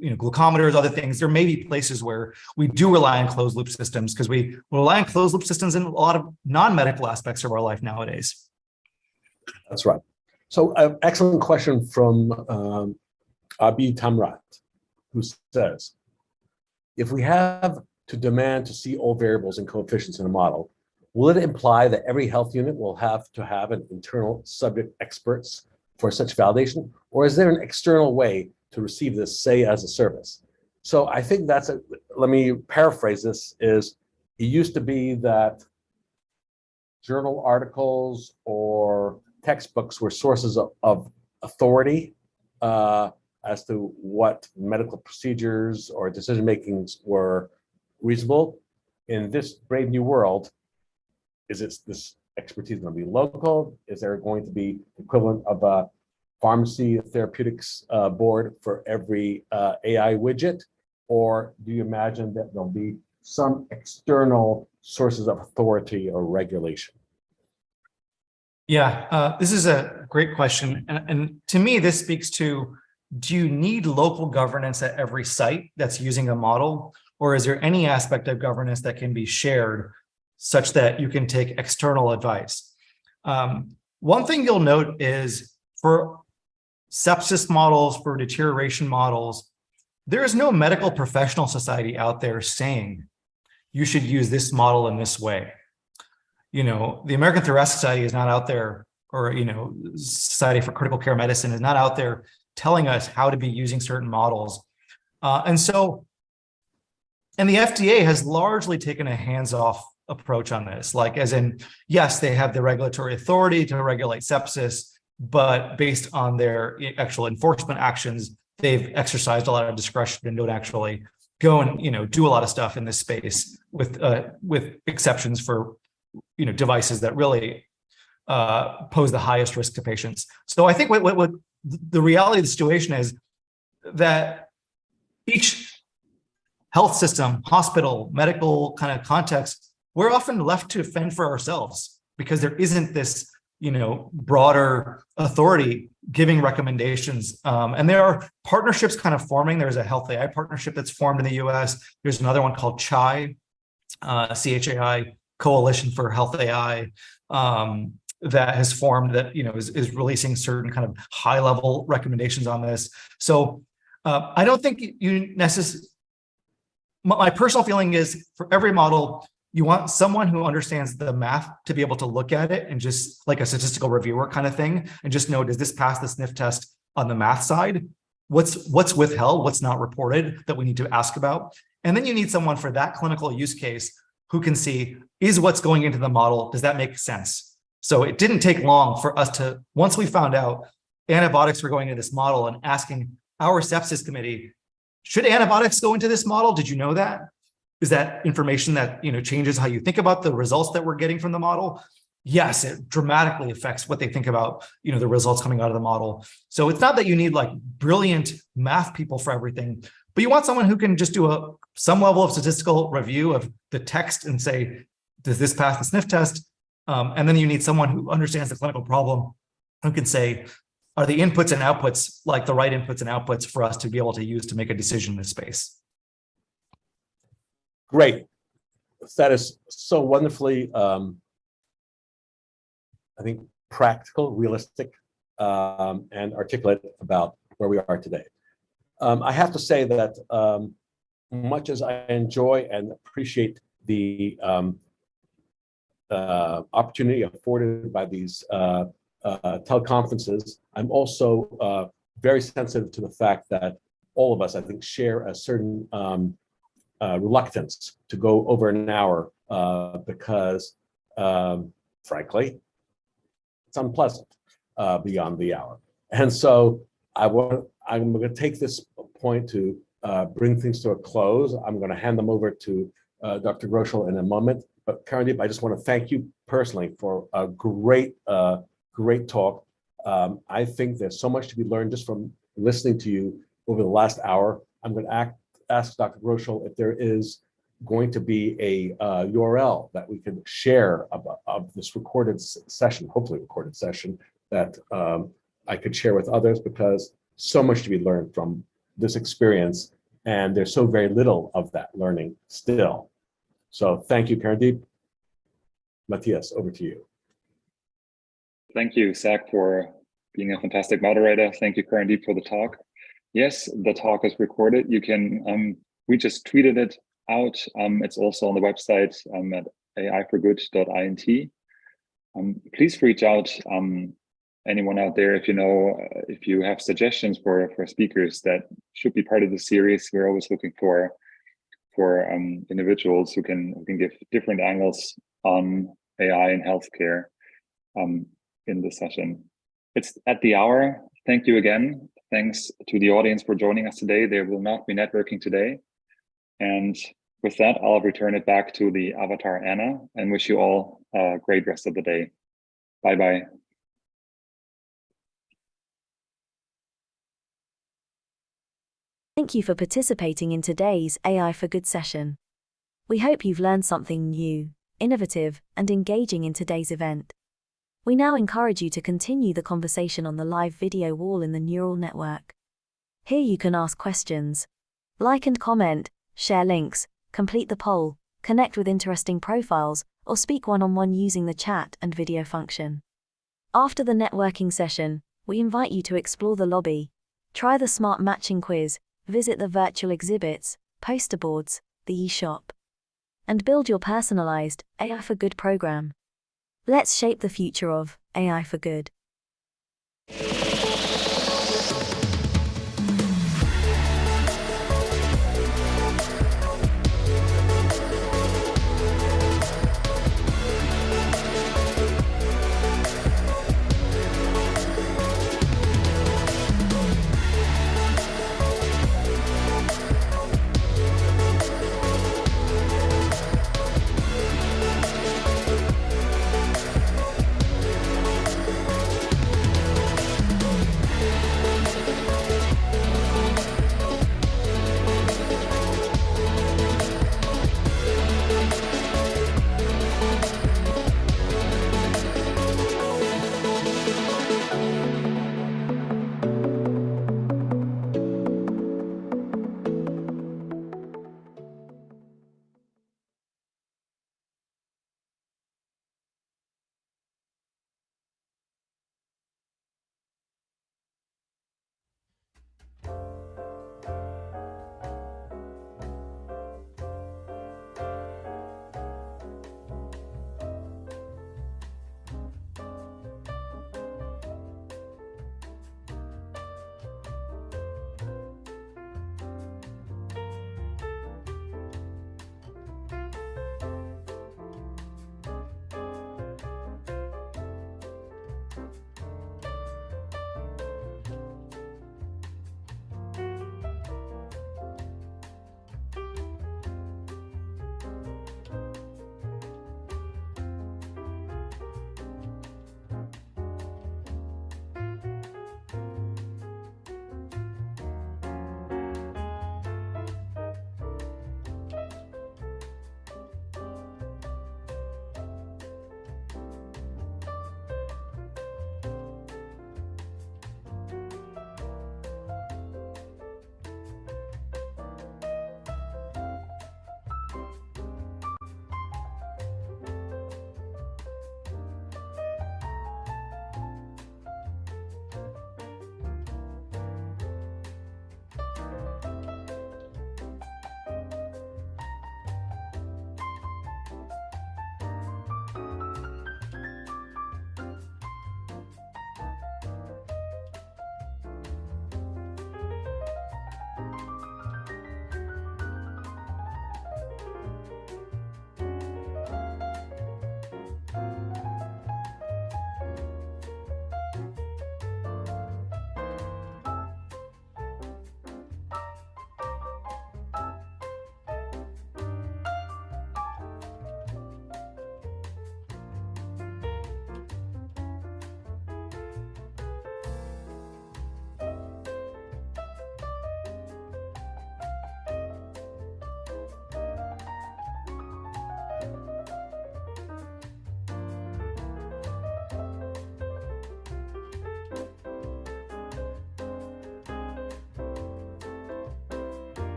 glucometers, other things, there may be places where we do rely on closed loop systems because we rely on closed loop systems in a lot of non-medical aspects of our life nowadays. That's right. So an excellent question from Abi Tamrat, who says, if we have to demand to see all variables and coefficients in a model, will it imply that every health unit will have to have an internal subject experts for such validation? Or is there an external way to receive this, say, as a service? So I think let me paraphrase this, it used to be that journal articles or textbooks were sources of authority as to what medical procedures or decision makings were reasonable. In this brave new world, is this expertise going to be local? Is there going to be equivalent of a pharmacy therapeutics board for every AI widget? Or do you imagine that there'll be some external sources of authority or regulation? Yeah, this is a great question. And to me, this speaks to, do you need local governance at every site that's using a model? Or is there any aspect of governance that can be shared such that you can take external advice? One thing you'll note is for sepsis models, for deterioration models, there is no medical professional society out there saying you should use this model in this way. The American Thoracic Society is not out there, or, Society for Critical Care Medicine is not out there telling us how to be using certain models. And the FDA has largely taken a hands-off approach on this, like as in, yes, they have the regulatory authority to regulate sepsis, but based on their actual enforcement actions, they've exercised a lot of discretion and don't actually go and, do a lot of stuff in this space with exceptions for, devices that really pose the highest risk to patients. So I think what the reality of the situation is that each health system, hospital, medical kind of context, we're often left to fend for ourselves because there isn't this, broader authority giving recommendations. And there are partnerships kind of forming. There's a health AI partnership that's formed in the US. There's another one called CHAI, CHAI, Coalition for Health AI, that has formed that, is releasing certain kind of high level recommendations on this. So I don't think you necessarily, my personal feeling is for every model, you want someone who understands the math to be able to look at it and just like a statistical reviewer kind of thing, and just know, does this pass the sniff test on the math side? What's withheld, what's not reported that we need to ask about? And then you need someone for that clinical use case who can see, is what's going into the model, does that make sense? So it didn't take long for us to, once we found out antibiotics were going into this model, and asking our sepsis committee, should antibiotics go into this model? Did you know that? Is that information that changes how you think about the results that we're getting from the model? Yes, it dramatically affects what they think about the results coming out of the model. So it's not that you need like brilliant math people for everything, but you want someone who can just do some level of statistical review of the text and say, does this pass the sniff test? And then you need someone who understands the clinical problem, who can say, are the inputs and outputs like the right inputs and outputs for us to be able to use to make a decision in this space? Great. That is so wonderfully, I think, practical, realistic, and articulate about where we are today. I have to say that much as I enjoy and appreciate the opportunity afforded by these teleconferences, I'm also very sensitive to the fact that all of us, I think, share a certain reluctance to go over an hour because, frankly, it's unpleasant beyond the hour. And so I'm going to take this point to bring things to a close. I'm going to hand them over to Dr. Groschel in a moment. But Karandeep, I just want to thank you personally for a great talk. I think there's so much to be learned just from listening to you over the last hour. I'm going to ask Dr. Groschel if there is going to be a URL that we could share of this recorded session, hopefully recorded session, that I could share with others, because so much to be learned from this experience, and there's so very little of that learning still. So thank you, Karandeep. Matthias, over to you. Thank you, Zach, for being a fantastic moderator. Thank you, Karandeep, for the talk. Yes, the talk is recorded. You can, we just tweeted it out. It's also on the website at aiforgood.int. Please reach out, anyone out there, if you know, if you have suggestions for speakers that should be part of the series. We're always looking for individuals who can give different angles on AI in healthcare in this session. It's at the hour. Thank you again. Thanks to the audience for joining us today. There will not be networking today. And with that, I'll return it back to the avatar Anna and wish you all a great rest of the day. Bye-bye. Thank you for participating in today's AI for Good session. We hope you've learned something new, innovative, and engaging in today's event. We now encourage you to continue the conversation on the live video wall in the neural network. Here you can ask questions, like and comment, share links, complete the poll, connect with interesting profiles, or speak one-on-one using the chat and video function. After the networking session, we invite you to explore the lobby, try the smart matching quiz, visit the virtual exhibits, poster boards, the e-shop, and build your personalized AI for Good program. Let's shape the future of AI for Good.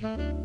Mm-hmm.